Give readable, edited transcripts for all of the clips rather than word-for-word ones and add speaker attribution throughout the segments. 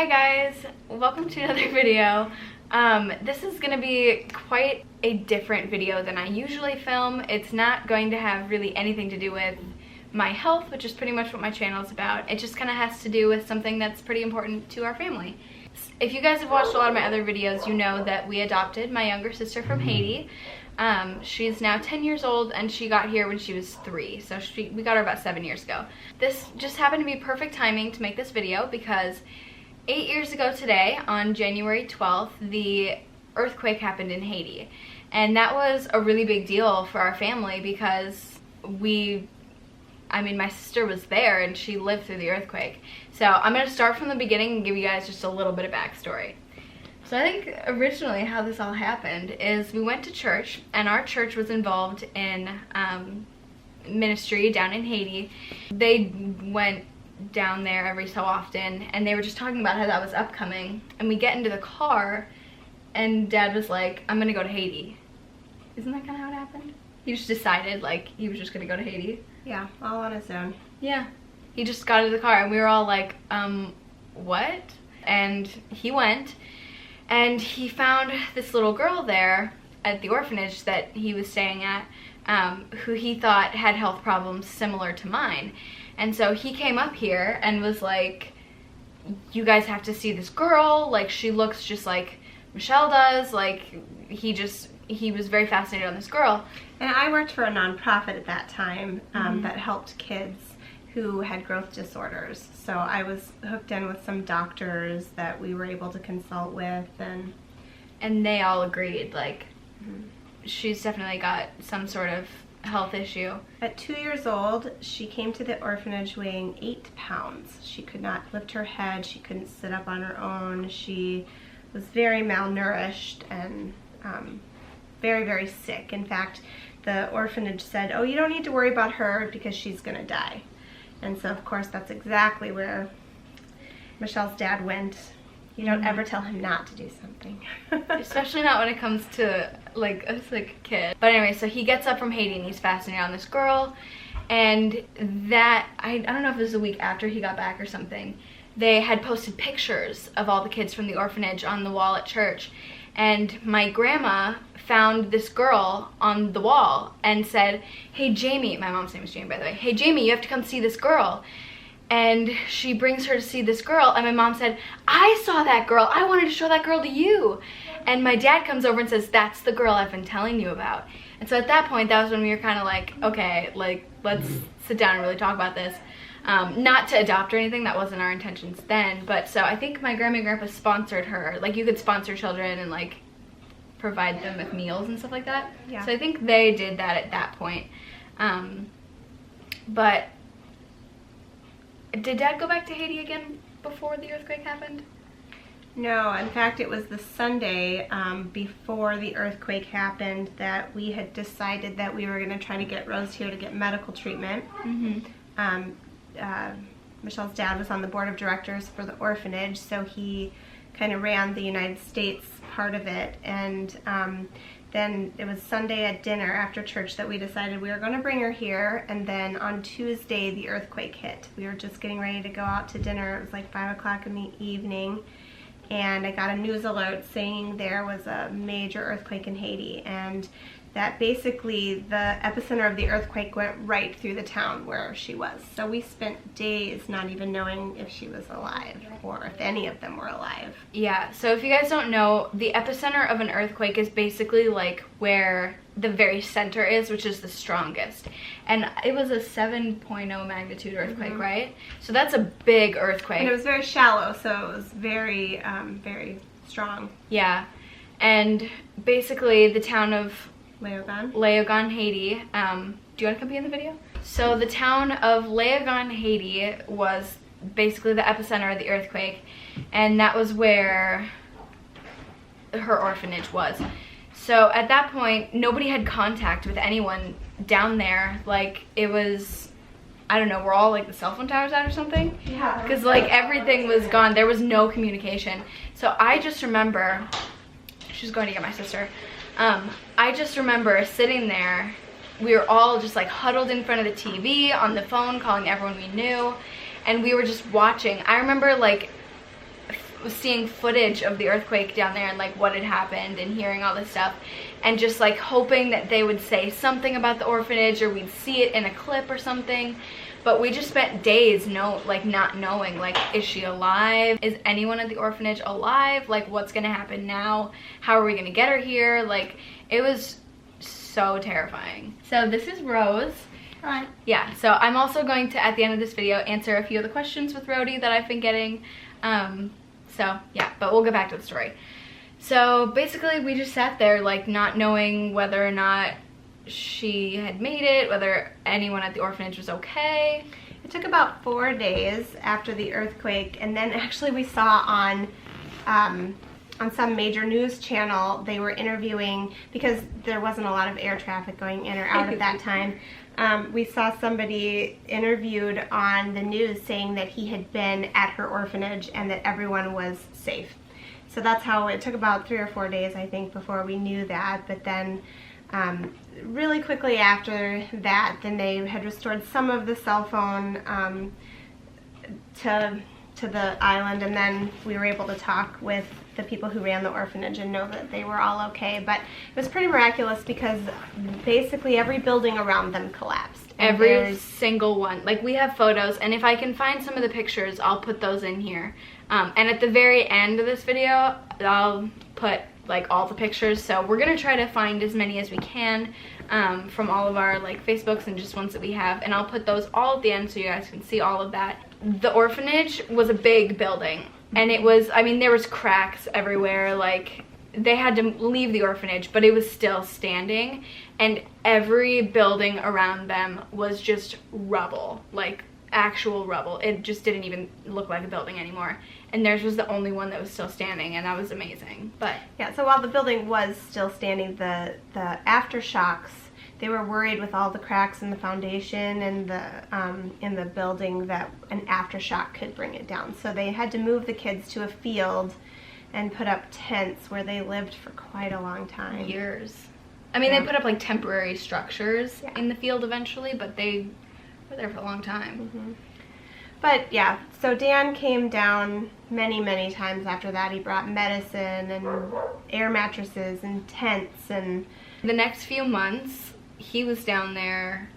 Speaker 1: Hi guys, welcome to another video. This is gonna be quite a different video than I usually film. It's not going to have really anything to do with my health, which is pretty much what my channel is about. It just kind of has to do with something that's pretty important to our family. If you guys have watched a lot of my other videos, you know that we adopted my younger sister from Haiti. She's now 10 years old and she got here when she was 3, so we got her about 7 years ago. This just happened to be perfect timing to make this video because 8 years ago today, on January 12th, the earthquake happened in Haiti. And that was a really big deal for our family because my sister was there and she lived through the earthquake. So I'm going to start from the beginning and give you guys just a little bit of backstory. So I think originally how this all happened is we went to church, and our church was involved in ministry down in Haiti. They went down there every so often and they were just talking about how that was upcoming, and we get into the car and Dad was like, I'm gonna go to Haiti. Isn't that kind of how it happened? He just decided like he was just gonna go to Haiti.
Speaker 2: Yeah, all on his own.
Speaker 1: Yeah, he just got into the car and we were all like, what? And he went and he found this little girl there at the orphanage that he was staying at, who he thought had health problems similar to mine. And so he came up here and was like, you guys have to see this girl, like she looks just like Michelle does. Like he was very fascinated on this girl.
Speaker 2: And I worked for a nonprofit at that time that helped kids who had growth disorders. So I was hooked in with some doctors that we were able to consult with,
Speaker 1: and they all agreed like she's definitely got some sort of health issue.
Speaker 2: At 2 years old, she came to the orphanage weighing 8 pounds. She could not lift her head, she couldn't sit up on her own, she was very malnourished and very, very sick. In fact, the orphanage said, oh, you don't need to worry about her because she's gonna die. And so of course that's exactly where Michelle's dad went. You don't ever tell him not to do something.
Speaker 1: Especially not when it comes to like a sick kid. But anyway, so he gets up from Haiti and he's fascinated on this girl. And that, I don't know if it was a week after he got back or something, they had posted pictures of all the kids from the orphanage on the wall at church. And my grandma found this girl on the wall and said, hey Jamie, my mom's name is Jamie by the way, hey Jamie, you have to come see this girl. And she brings her to see this girl, and my mom said, I saw that girl, I wanted to show that girl to you. And my dad comes over and says, that's the girl I've been telling you about. And so at that point, that was when we were kind of like, okay, like let's sit down and really talk about this. Not to adopt or anything, that wasn't our intentions then, but so I think my grandma and grandpa sponsored her. Like you could sponsor children and like provide them with meals and stuff like that.
Speaker 2: Yeah. So
Speaker 1: I think they did that at that point. But did Dad go back to Haiti again before the earthquake happened?
Speaker 2: No, in fact it was the Sunday before the earthquake happened that we had decided that we were going to try to get Rose here to get medical treatment. Michelle's dad was on the board of directors for the orphanage, so he kind of ran the United States part of it. And then it was Sunday at dinner after church that we decided we were going to bring her here, and then on Tuesday the earthquake hit. We were just getting ready to go out to dinner. It was like 5 o'clock in the evening, and I got a news alert saying there was a major earthquake in Haiti, and that basically the epicenter of the earthquake went right through the town where she was. So we spent days not even knowing if she was alive or if any of them were alive.
Speaker 1: Yeah, so if you guys don't know, the epicenter of an earthquake is basically like where the very center is, which is the strongest. And it was a 7.0 magnitude earthquake, right? So that's a big earthquake.
Speaker 2: And it was very shallow, so it was very, very strong.
Speaker 1: Yeah, and basically the town of Léogâne, Haiti. Do you want to come be in the video? So the town of Léogâne, Haiti was basically the epicenter of the earthquake, and that was where her orphanage was. So at that point, nobody had contact with anyone down there. Like it was, I don't know, were all like the cell phone towers out or something?
Speaker 2: Yeah.
Speaker 1: Because like everything was gone. There was no communication. So I just remember, she's going to get my sister. I just remember sitting there, we were all just like huddled in front of the TV, on the phone, calling everyone we knew, and we were just watching. I remember like seeing footage of the earthquake down there and like what had happened and hearing all this stuff and just like hoping that they would say something about the orphanage or we'd see it in a clip or something. But we just spent days not knowing, like, is she alive? Is anyone at the orphanage alive? Like, what's gonna happen now? How are we gonna get her here? Like, it was so terrifying. So this is Rose.
Speaker 2: Hi.
Speaker 1: Yeah, so I'm also going to, at the end of this video, answer a few of the questions with Rhodey that I've been getting. So yeah, but we'll get back to the story. So basically we just sat there like not knowing whether or not she had made it, whether anyone at the orphanage was okay.
Speaker 2: It took about 4 days after the earthquake, and then actually we saw on some major news channel, they were interviewing, because there wasn't a lot of air traffic going in or out at that time, we saw somebody interviewed on the news saying that he had been at her orphanage and that everyone was safe. So that's how it took about 3 or 4 days, I think, before we knew that. But then really quickly after that, then they had restored some of the cell phone to the island, and then we were able to talk with the people who ran the orphanage and know that they were all okay. But it was pretty miraculous because basically every building around them collapsed.
Speaker 1: Every single one. Like, we have photos, and if I can find some of the pictures, I'll put those in here. And at the very end of this video, I'll put like all the pictures. So we're gonna try to find as many as we can from all of our like Facebooks and just ones that we have, and I'll put those all at the end so you guys can see all of that. The orphanage was a big building, and it was, I mean, there was cracks everywhere. Like, they had to leave the orphanage, but it was still standing, and every building around them was just rubble, like actual rubble. It just didn't even look like a building anymore, and theirs was the only one that was still standing, and that was amazing. But
Speaker 2: yeah, so while the building was still standing, the aftershocks, they were worried with all the cracks in the foundation and in the building that an aftershock could bring it down. So they had to move the kids to a field and put up tents where they lived for quite a long time.
Speaker 1: Years. I mean, they put up like temporary structures in the field eventually, but they were there for a long time.
Speaker 2: Mm-hmm. But yeah, so Dan came down many times after that. He brought medicine and air mattresses and tents, and
Speaker 1: the next few months he was down there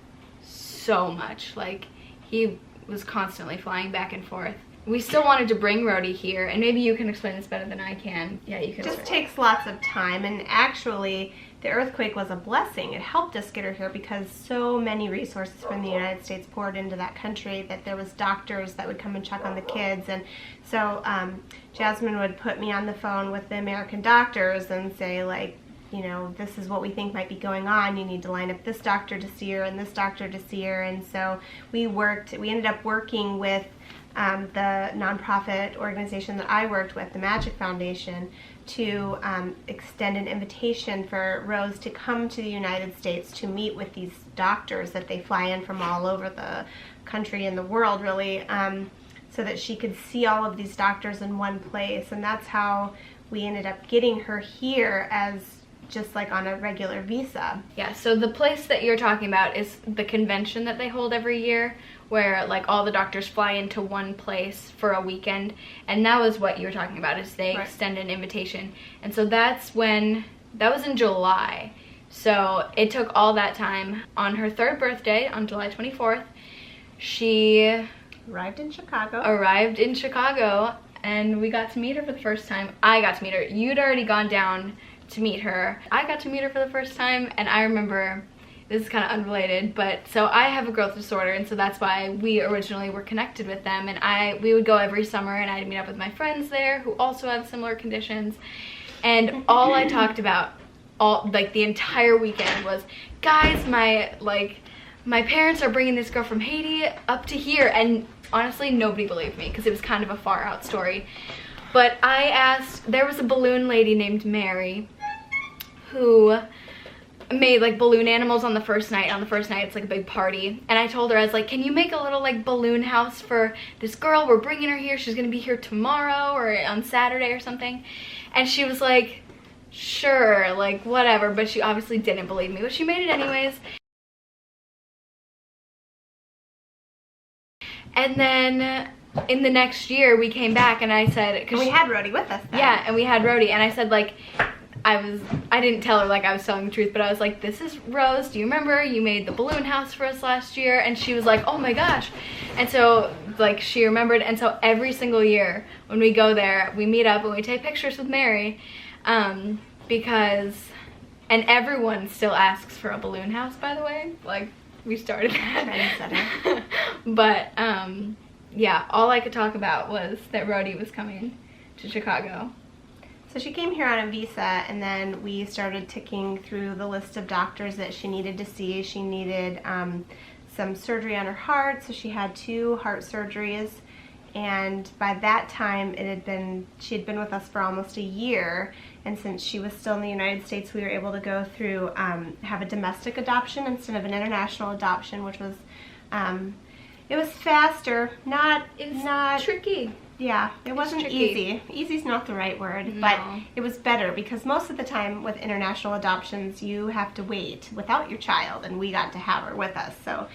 Speaker 1: so much. Like, he was constantly flying back and forth. We still wanted to bring Rhodey here, and maybe you can explain this better than I can. Yeah, you can.
Speaker 2: It just takes lots of time, and actually the earthquake was a blessing. It helped us get her here because so many resources from the United States poured into that country that there was doctors that would come and check on the kids. And so Jasmine would put me on the phone with the American doctors and say, like, you know, this is what we think might be going on. You need to line up this doctor to see her and this doctor to see her. And so we ended up working with the nonprofit organization that I worked with, the Magic Foundation, to extend an invitation for Rose to come to the United States to meet with these doctors that they fly in from all over the country and the world, really, so that she could see all of these doctors in one place. And that's how we ended up getting her here, as just like on a regular visa.
Speaker 1: Yeah, so the place that you're talking about is the convention that they hold every year, where like all the doctors fly into one place for a weekend, and that was what you were talking about, is they extend an invitation. And so that was in July. So it took all that time. On her 3rd birthday, on July 24th, she
Speaker 2: arrived in
Speaker 1: Chicago, and we got to meet her for the first time. I got to meet her. You'd already gone down to meet her. I got to meet her for the first time, and I remember, this is kind of unrelated, but so I have a growth disorder, and so that's why we originally were connected with them. And we would go every summer, and I'd meet up with my friends there who also have similar conditions, and all I talked about like the entire weekend was, guys, my parents are bringing this girl from Haiti up to here. And honestly, nobody believed me because it was kind of a far out story. But I asked, there was a balloon lady named Mary who made like balloon animals on the first night. On the first night, it's like a big party. And I told her, I was like, can you make a little like balloon house for this girl? We're bringing her here. She's gonna be here tomorrow or on Saturday or something. And she was like, sure, like whatever. But she obviously didn't believe me, but she made it anyways. And then in the next year we came back and I said,
Speaker 2: And we had Rhodey with us then.
Speaker 1: yeah, and we had Rhodey, and I said like, I didn't tell her like I was telling the truth, but I was like, this is Rose, do you remember you made the balloon house for us last year? And she was like, oh my gosh. And so like she remembered, and so every single year when we go there, we meet up and we take pictures with Mary, because, and everyone still asks for a balloon house, by the way, like we started that. But yeah, all I could talk about was that Rhodey was coming to Chicago.
Speaker 2: So she came here on a visa, and then we started ticking through the list of doctors that she needed to see. She needed some surgery on her heart, so she had 2 heart surgeries. And by that time, she had been with us for almost a year. And since she was still in the United States, we were able to go through, have a domestic adoption instead of an international adoption, which was, it was faster, not
Speaker 1: tricky.
Speaker 2: Yeah, it wasn't
Speaker 1: tricky.
Speaker 2: easy. Easy's not the right word,
Speaker 1: No.
Speaker 2: but it was better because most of the time with international adoptions, you have to wait without your child, and we got to have her with us. So,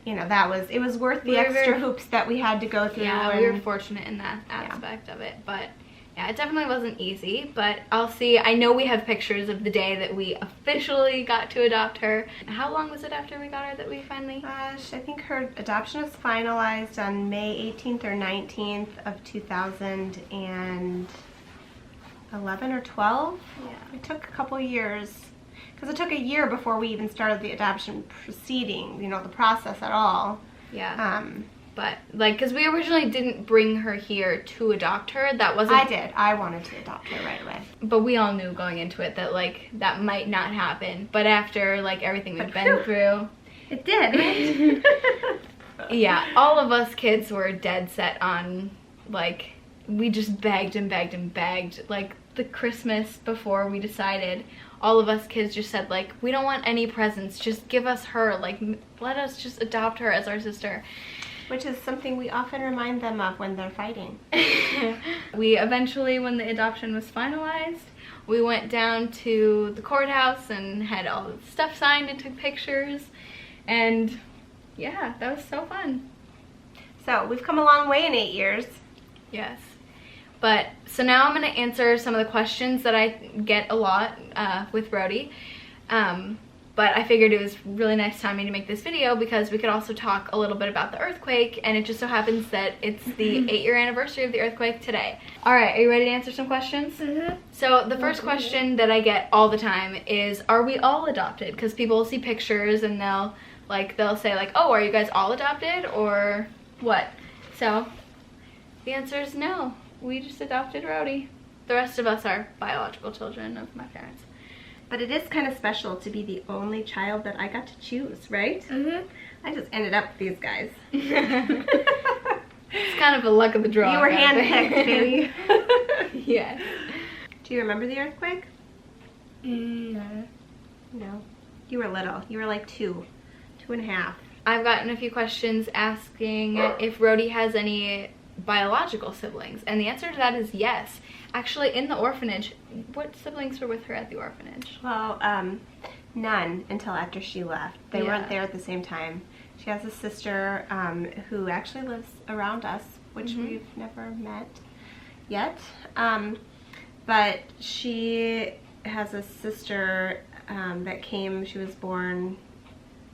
Speaker 2: you know, it was worth the extra hoops that we had to go through.
Speaker 1: Yeah, we were fortunate in that aspect of it, but yeah, it definitely wasn't easy, but I know we have pictures of the day that we officially got to adopt her. How long was it after we got her that we finally?
Speaker 2: I think her adoption was finalized on May 18th or 19th of 2011 or 12.
Speaker 1: Yeah.
Speaker 2: It took a couple years, because it took a year before we even started the adoption proceeding, you know, the process at all.
Speaker 1: Yeah. But, like, because we originally didn't bring her here to adopt her. That wasn't...
Speaker 2: I did. I wanted to adopt her right away.
Speaker 1: But we all knew going into it that, like, that might not happen. But after, like, everything we've been through...
Speaker 2: It did, right?
Speaker 1: Yeah, all of us kids were dead set on, like, we just begged and begged and begged. Like, the Christmas before we decided, all of us kids just said, like, we don't want any presents. Just give us her. Like, let us just adopt her as our sister.
Speaker 2: Which is something we often remind them of when they're fighting.
Speaker 1: We eventually, when the adoption was finalized, we went down to the courthouse and had all the stuff signed and took pictures. And yeah, that was so fun.
Speaker 2: So we've come a long way in 8 years.
Speaker 1: Yes. But, so now I'm going to answer some of the questions that I get a lot with Rhodey. But I figured it was really nice timing to make this video because we could also talk a little bit about the earthquake, and it just so happens that it's the 8-year anniversary of the earthquake today. Alright, are you ready to answer some questions? Mm-hmm. So the first question that I get all the time is, are we all adopted? Because people will see pictures and they'll say like, oh, are you guys all adopted or what? So the answer is no. We just adopted Rhodey. The rest of us are biological children of my parents.
Speaker 2: But it is kind of special to be the only child that I got to choose, right? Mm-hmm. I just ended up with these guys.
Speaker 1: It's kind of a luck of the draw.
Speaker 2: You were handpicked, baby.
Speaker 1: Yes.
Speaker 2: Do you remember the earthquake?
Speaker 3: No.
Speaker 2: No. You were little. You were like 2 and a half.
Speaker 1: I've gotten a few questions asking if Rhodey has any biological siblings, and the answer to that is yes. Actually, in the orphanage, what siblings were with her at the orphanage?
Speaker 2: Well, none until after she left. They weren't there at the same time. She has a sister who actually lives around us, which we've never met yet. But she has a sister that came, she was born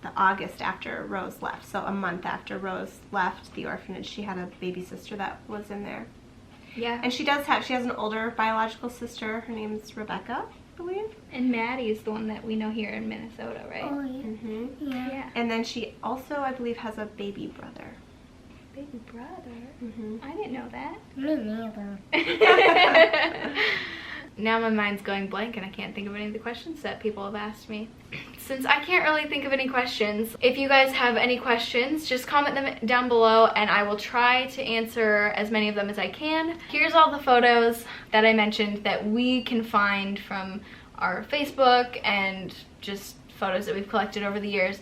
Speaker 2: the August after Rose left. So a month after Rose left the orphanage, she had a baby sister that was in there.
Speaker 1: Yeah.
Speaker 2: And she has an older biological sister. Her name's Rebecca, I believe.
Speaker 1: And Maddie's the one that we know here in Minnesota, right?
Speaker 3: Oh, yeah.
Speaker 2: Mm-hmm.
Speaker 3: Yeah.
Speaker 2: And then she also, I believe, has a baby brother.
Speaker 1: Baby brother?
Speaker 2: Mm-hmm.
Speaker 1: I didn't know that.
Speaker 3: Me neither.
Speaker 1: Now my mind's going blank and I can't think of any of the questions that people have asked me. Since I can't really think of any questions, if you guys have any questions, just comment them down below and I will try to answer as many of them as I can. Here's all the photos that I mentioned that we can find from our Facebook and just photos that we've collected over the years.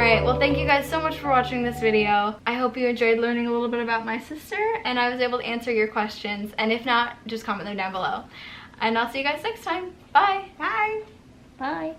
Speaker 1: Alright, well thank you guys so much for watching this video. I hope you enjoyed learning a little bit about my sister and I was able to answer your questions. And if not, just comment them down below. And I'll see you guys next time. Bye!
Speaker 2: Bye!
Speaker 3: Bye.